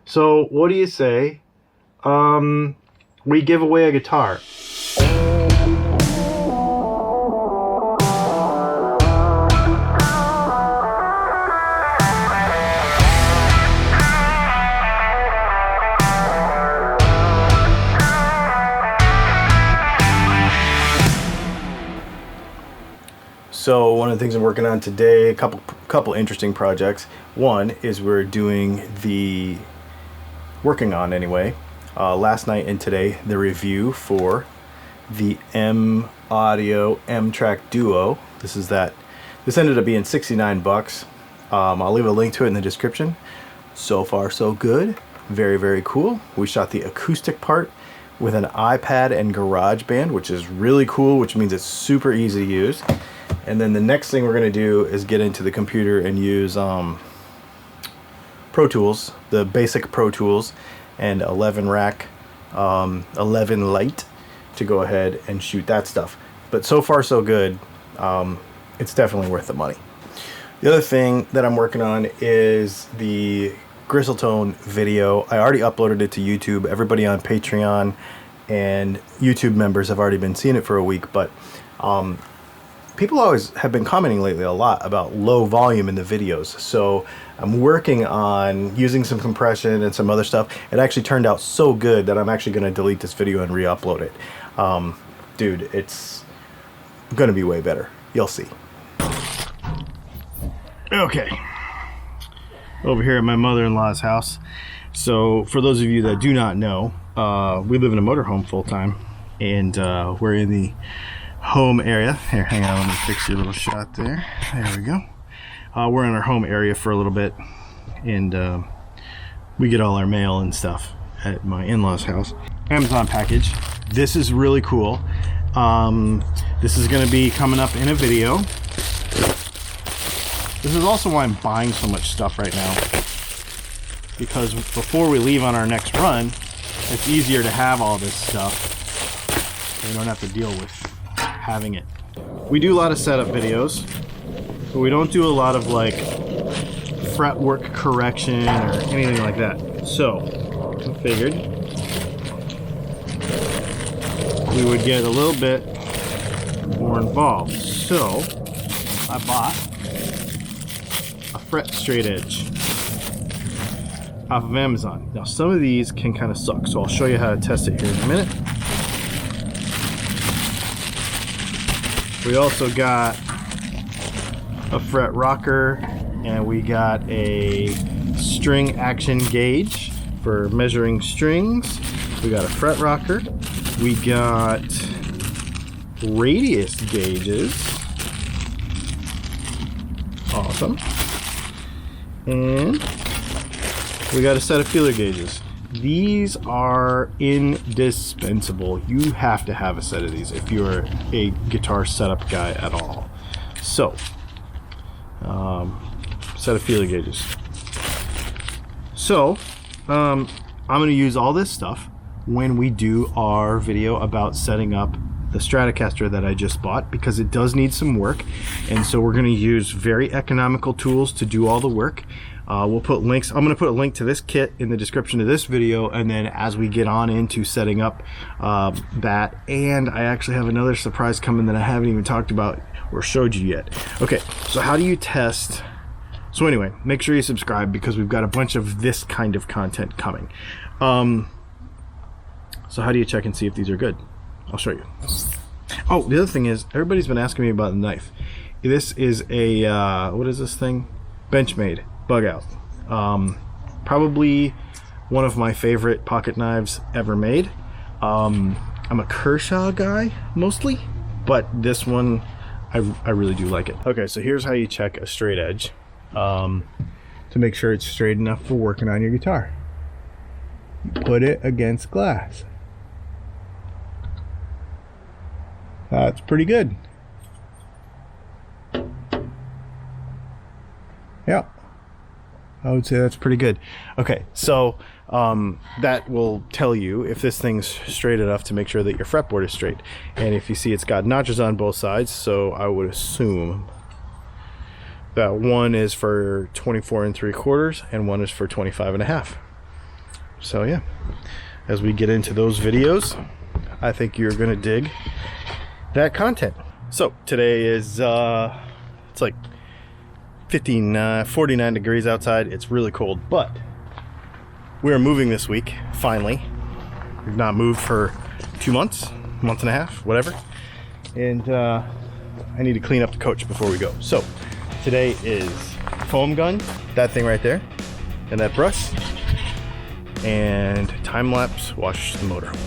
So what do you say we give away a guitar? So one of the things I'm working on today, a couple interesting projects. One is we're working on last night and today, the review for the M Audio M-Track Duo. This ended up being 69 bucks. I'll leave a link to it in the description. So far so good. Very, very cool. We shot the acoustic part with an iPad and GarageBand, which is really cool, which means it's super easy to use. And then the next thing we're going to do is get into the computer and use Pro Tools, the basic Pro Tools, and 11 Rack, 11 Lite to go ahead and shoot that stuff. But so far so good. It's definitely worth the money. The other thing that I'm working on is the Gristletone video. I already uploaded it to YouTube. Everybody on Patreon and YouTube members have already been seeing it for a week, but people always have been commenting lately a lot about low volume in the videos. So I'm working on using some compression and some other stuff. It actually turned out so good that I'm actually going to delete this video and re-upload it. Dude, it's going to be way better. You'll see. Okay. Over here at my mother-in-law's house. So for those of you that do not know, we live in a motorhome full-time, and we're in the home area. Here, hang on, let me fix your little shot there. There we go. We're in our home area for a little bit, and we get all our mail and stuff at my in-laws' house. Amazon package. This is really cool. This is going to be coming up in a video. This is also why I'm buying so much stuff right now, because before we leave on our next run, it's easier to have all this stuff. We don't have to deal with having it. We do a lot of setup videos, but we don't do a lot of like fretwork correction or anything like that. So I figured we would get a little bit more involved. So I bought a fret straight edge off of Amazon. Now some of these can kind of suck, so I'll show you how to test it here in a minute. We also got a fret rocker, and we got a string action gauge for measuring strings. We got a fret rocker. We got radius gauges. Awesome. And we got a set of feeler gauges. These are indispensable. You have to have a set of these if you're a guitar setup guy at all. So, set of feeler gauges. So, I'm going to use all this stuff when we do our video about setting up the Stratocaster that I just bought, because it does need some work, and so we're going to use very economical tools to do all the work. We'll put links. I'm going to put a link to this kit in the description of this video, and then as we get on into setting up that, and I actually have another surprise coming that I haven't even talked about or showed you yet. Okay, so how do you test? So anyway, make sure you subscribe, because we've got a bunch of this kind of content coming. So how do you check and see if these are good? I'll show you. Oh, the other thing is, everybody's been asking me about the knife. This is a what is this thing? Benchmade bug out. Probably one of my favorite pocket knives ever made. I'm a Kershaw guy mostly, but this one I really do like it. Okay, so here's how you check a straight edge to make sure it's straight enough for working on your guitar. You put it against glass. That's pretty good. Yeah, I would say that's pretty good. Okay, so that will tell you if this thing's straight enough to make sure that your fretboard is straight. And if you see, it's got notches on both sides, so I would assume that one is for 24 3/4 and one is for 25 1/2. So yeah, as we get into those videos, I think you're gonna dig that content. So today is it's like 49 degrees outside. It's really cold, but we're moving this week, finally. We've not moved for 2 months, month and a half, whatever. And I need to clean up the coach before we go. So today is foam gun, that thing right there, and that brush, and time-lapse wash the motorhome.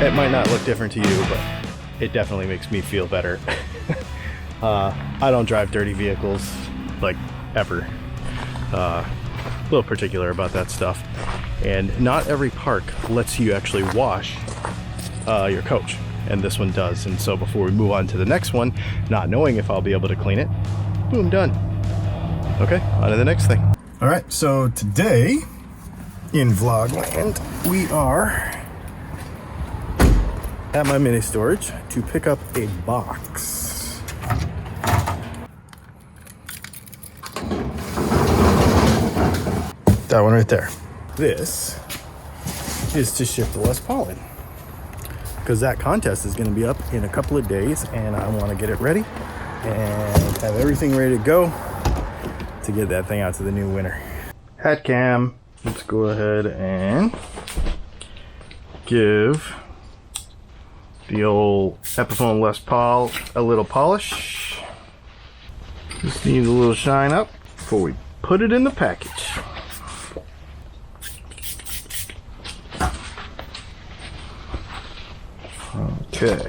It might not look different to you, but it definitely makes me feel better. I don't drive dirty vehicles, like, ever. A little particular about that stuff. And not every park lets you actually wash your coach, and this one does. And so before we move on to the next one, not knowing if I'll be able to clean it, boom, done. Okay, on to the next thing. All right, so today in Vlogland, we are at my mini storage to pick up a box. That one right there. This is to ship the Les Paul in, because that contest is going to be up in a couple of days, and I want to get it ready and have everything ready to go to get that thing out to the new winner. Hat cam. Let's go ahead and give the old Epiphone Les Paul a little polish. Just needs a little shine up before we put it in the package. Okay.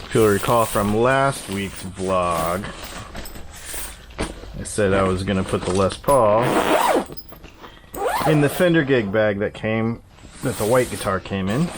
If you'll recall from last week's vlog, I said I was gonna put the Les Paul in the Fender gig bag that the white guitar came in,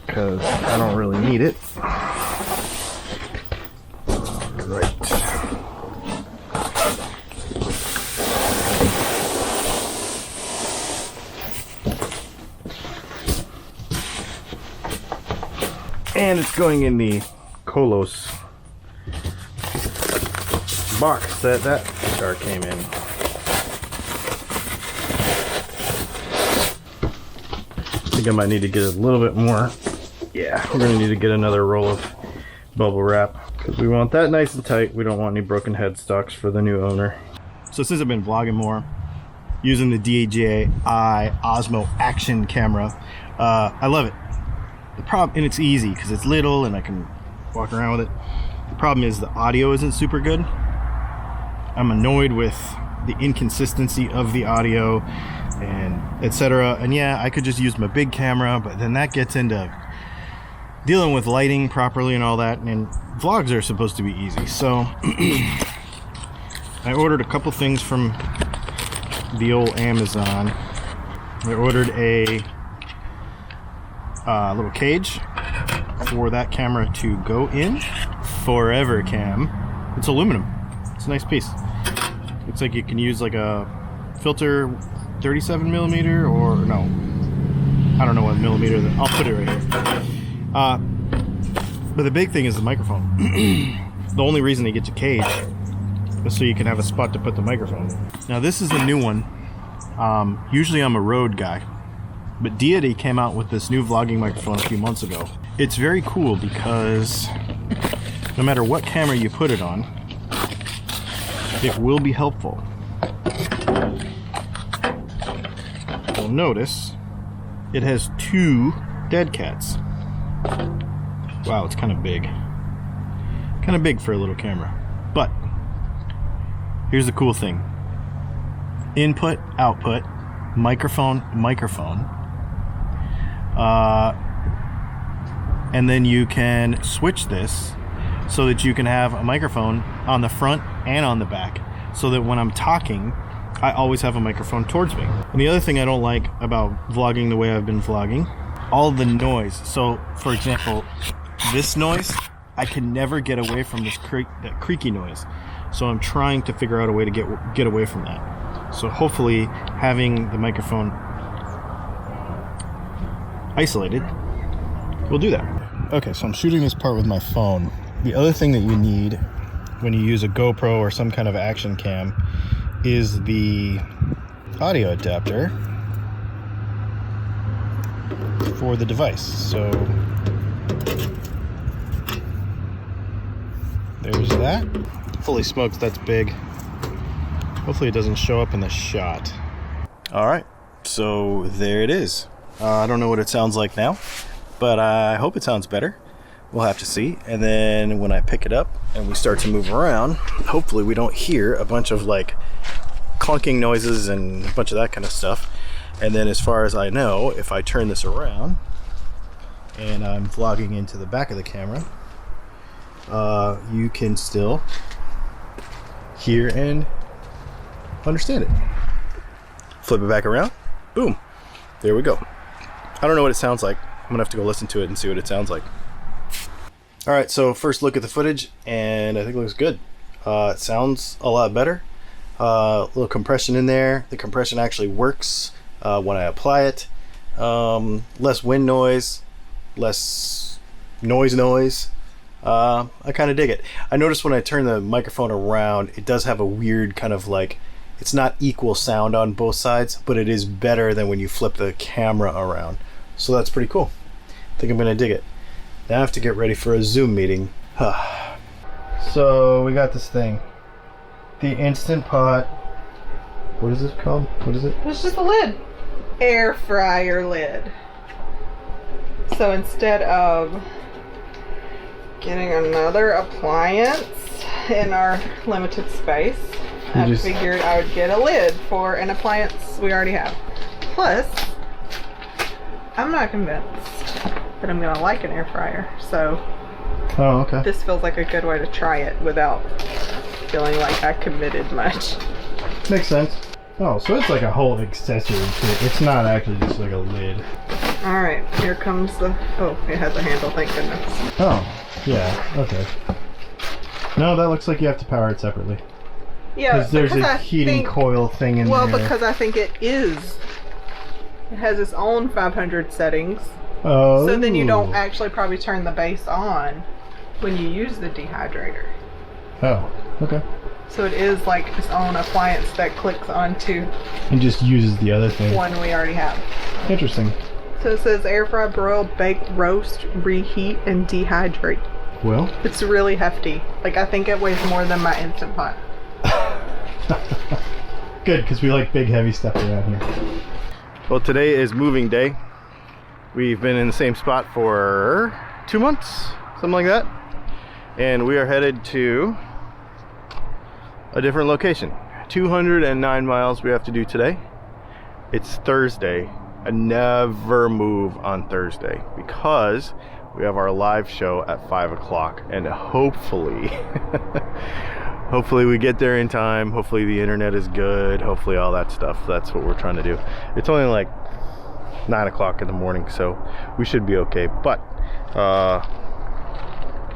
because I don't really need it. Right. And it's going in the Kolos box that guitar came in. I think I might need to get a little bit more. Yeah, we're gonna need to get another roll of bubble wrap, because we want that nice and tight. We don't want any broken headstocks for the new owner. So since I've been vlogging more using the DJI Osmo Action camera, I love it. And it's easy because it's little and I can walk around with it. The problem is the audio isn't super good. I'm annoyed with the inconsistency of the audio and etc. And yeah, I could just use my big camera, but then that gets into dealing with lighting properly and all that, and vlogs are supposed to be easy. So I ordered a couple things from the old Amazon. I ordered a little cage for that camera to go in. Forever Cam. It's aluminum. It's a nice piece. Looks like you can use like a filter 37 millimeter, or no, I don't know what millimeter. I'll put it right here. But the big thing is the microphone. The only reason they get you cage is so you can have a spot to put the microphone in. Now this is the new one. Usually I'm a Rode guy, but Deity came out with this new vlogging microphone a few months ago. It's very cool because no matter what camera you put it on, it will be helpful. You'll notice it has 2 dead cats. Wow, it's kind of big. Kind of big for a little camera. But here's the cool thing. Input, output, microphone, microphone. And then you can switch this so that you can have a microphone on the front and on the back, so that when I'm talking, I always have a microphone towards me. And the other thing I don't like about vlogging the way I've been vlogging, all the noise. So for example, this noise, I can never get away from this that creaky noise. So I'm trying to figure out a way to get away from that. So hopefully having the microphone isolated will do that. Okay, so I'm shooting this part with my phone. The other thing that you need when you use a GoPro or some kind of action cam is the audio adapter for the device. So there's that. Holy smokes, that's big. Hopefully it doesn't show up in the shot. All right, so there it is. I don't know what it sounds like now, but I hope it sounds better. We'll have to see. And then when I pick it up and we start to move around, hopefully we don't hear a bunch of like clunking noises and a bunch of that kind of stuff. And then as far as I know, if I turn this around and I'm vlogging into the back of the camera, you can still hear and understand it. Flip it back around, boom, there we go. I don't know what it sounds like. I'm gonna have to go listen to it and see what it sounds like. All right, so first look at the footage, and I think it looks good. It sounds a lot better. A little compression in there. The compression actually works when I apply it. Less wind noise, less noise. I kind of dig it. I noticed when I turn the microphone around, it does have a weird kind of like, it's not equal sound on both sides, but it is better than when you flip the camera around. So that's pretty cool. I think I'm gonna dig it. Now I have to get ready for a Zoom meeting. So we got this thing. The Instant Pot. What is this called? What is it? It's just a lid. Air fryer lid. So instead of getting another appliance in our limited space, I figured I would get a lid for an appliance we already have. Plus, I'm not convinced that I'm gonna like an air fryer, so okay. This feels like a good way to try it without feeling like I committed much. Makes sense. Oh, so it's like a whole accessory kit. It's not actually just like a lid. Alright, here comes the... Oh, it has a handle, thank goodness. Oh, yeah, okay. No, that looks like you have to power it separately. Yeah, because there's a heating coil thing in there. Well, because I think it is. It has its own 500 settings. Oh. So then you don't actually probably turn the base on when you use the dehydrator. Oh, okay. So it is like its own appliance that clicks onto and just uses the other thing. One we already have. Interesting. So it says air fry, broil, bake, roast, reheat, and dehydrate. Well, it's really hefty. Like I think it weighs more than my Instant Pot. Good, because we like big heavy stuff around here. Well, today is moving day. We've been in the same spot for 2 months, something like that. And we are headed to a different location. 209 miles we have to do today. It's Thursday. I never move on Thursday because we have our live show at 5 o'clock, and hopefully hopefully we get there in time. Hopefully the internet is good. Hopefully all that stuff. That's what we're trying to do. It's only like 9 o'clock in the morning, so we should be okay, but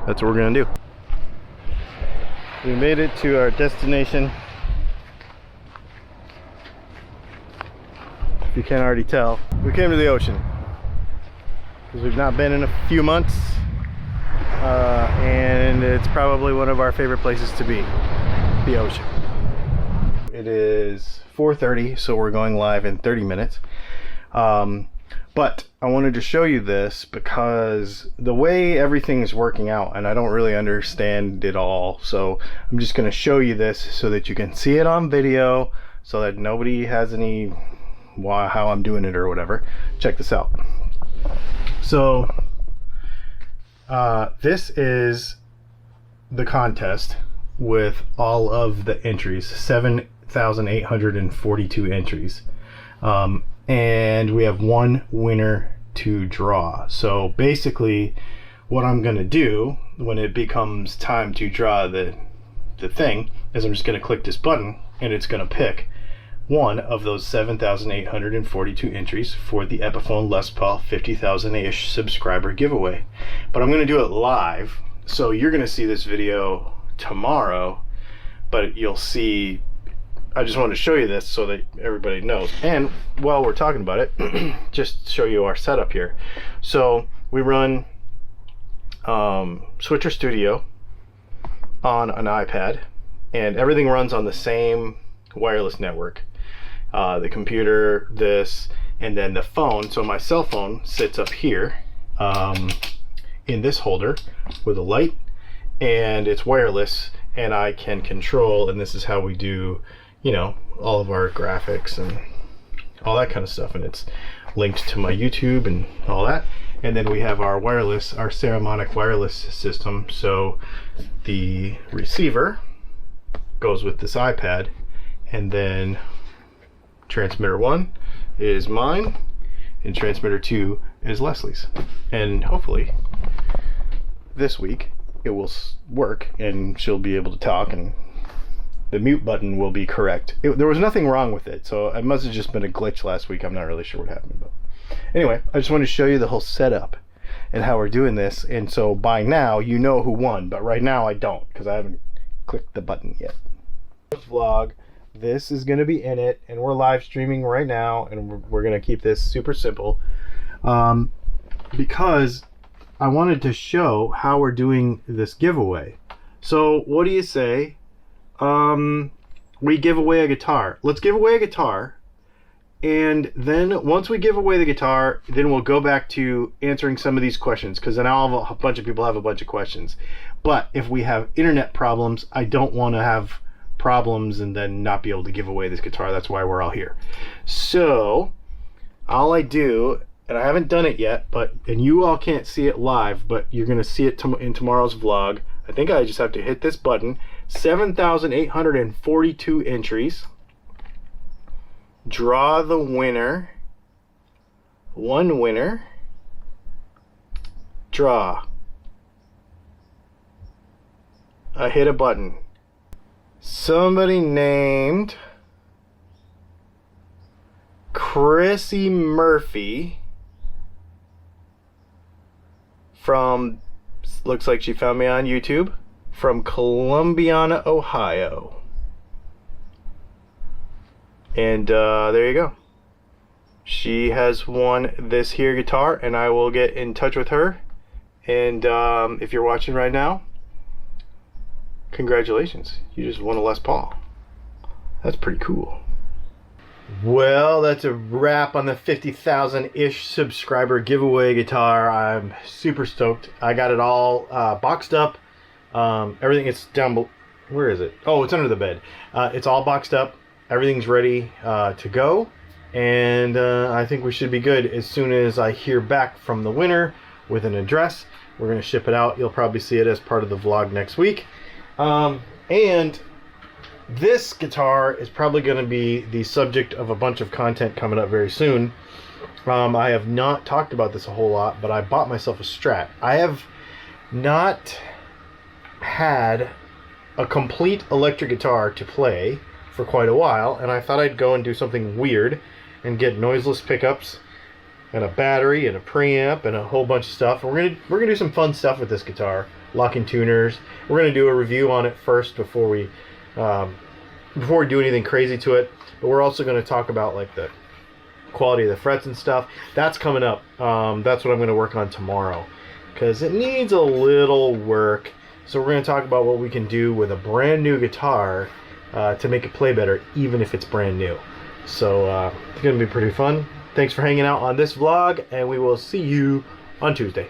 that's what we're gonna do. We made it to our destination. If you can't already tell, we came to the ocean because we've not been in a few months, and it's probably one of our favorite places to be, the ocean. It is 4:30, so we're going live in 30 minutes. But I wanted to show you this because the way everything is working out, and I don't really understand it all, so I'm just going to show you this so that you can see it on video, so that nobody has any how I'm doing it or whatever. Check this out. So this is the contest with all of the entries, 7,842 entries. And we have one winner to draw. So basically what I'm gonna do when it becomes time to draw the thing is I'm just gonna click this button and it's gonna pick one of those 7,842 entries for the Epiphone Les Paul 50,000-ish subscriber giveaway. But I'm gonna do it live, so you're gonna see this video tomorrow, but you'll see, I just wanted to show you this so that everybody knows. And while we're talking about it, just show you our setup here. So we run Switcher Studio on an iPad, and everything runs on the same wireless network. The computer, this, and then the phone. So my cell phone sits up here in this holder with a light, and it's wireless, and I can control, and this is how we do, you know, all of our graphics and all that kind of stuff, and it's linked to my YouTube and all that. And then we have our wireless, our Ceramonic wireless system. So the receiver goes with this iPad, and then transmitter 1 is mine, and transmitter 2 is Leslie's. And hopefully this week it will work and she'll be able to talk and the mute button will be correct. There was nothing wrong with it, so it must have just been a glitch last week. I'm not really sure what happened, but anyway, I just wanted to show you the whole setup and how we're doing this. And so by now you know who won, but right now I don't, because I haven't clicked the button yet. Vlog, this is going to be in it, and we're live streaming right now, and we're going to keep this super simple because I wanted to show how we're doing this giveaway. So what do you say we give away a guitar? Let's give away a guitar, and then once we give away the guitar, then we'll go back to answering some of these questions, because then I'll have a bunch of people have a bunch of questions. But if we have internet problems, I don't want to have problems and then not be able to give away this guitar. That's why we're all here. So all I do, and I haven't done it yet, and you all can't see it live, but you're gonna see it in tomorrow's vlog. I think I just have to hit this button. 7,842 entries. Draw the winner. One winner. Draw. I hit a button. Somebody named Chrissy Murphy from, looks like she found me on YouTube, from Columbiana, Ohio. And there you go. She has won this here guitar, and I will get in touch with her. And if you're watching right now, congratulations, you just won a Les Paul. That's pretty cool. Well, that's a wrap on the 50,000-ish subscriber giveaway guitar. I'm super stoked. I got it all boxed up. Everything is down below. Where is it? Oh, it's under the bed. It's all boxed up. Everything's ready to go. And I think we should be good as soon as I hear back from the winner with an address. We're going to ship it out. You'll probably see it as part of the vlog next week. And this guitar is probably going to be the subject of a bunch of content coming up very soon. I have not talked about this a whole lot, but I bought myself a Strat. I have not had a complete electric guitar to play for quite a while, and I thought I'd go and do something weird and get noiseless pickups and a battery and a preamp and a whole bunch of stuff. And we're gonna do some fun stuff with this guitar. Locking tuners. We're going to do a review on it first before we do anything crazy to it. But we're also going to talk about like the quality of the frets and stuff. That's coming up. That's what I'm going to work on tomorrow, because it needs a little work. So we're going to talk about what we can do with a brand new guitar to make it play better, even if it's brand new. So it's going to be pretty fun. Thanks for hanging out on this vlog, and we will see you on Tuesday.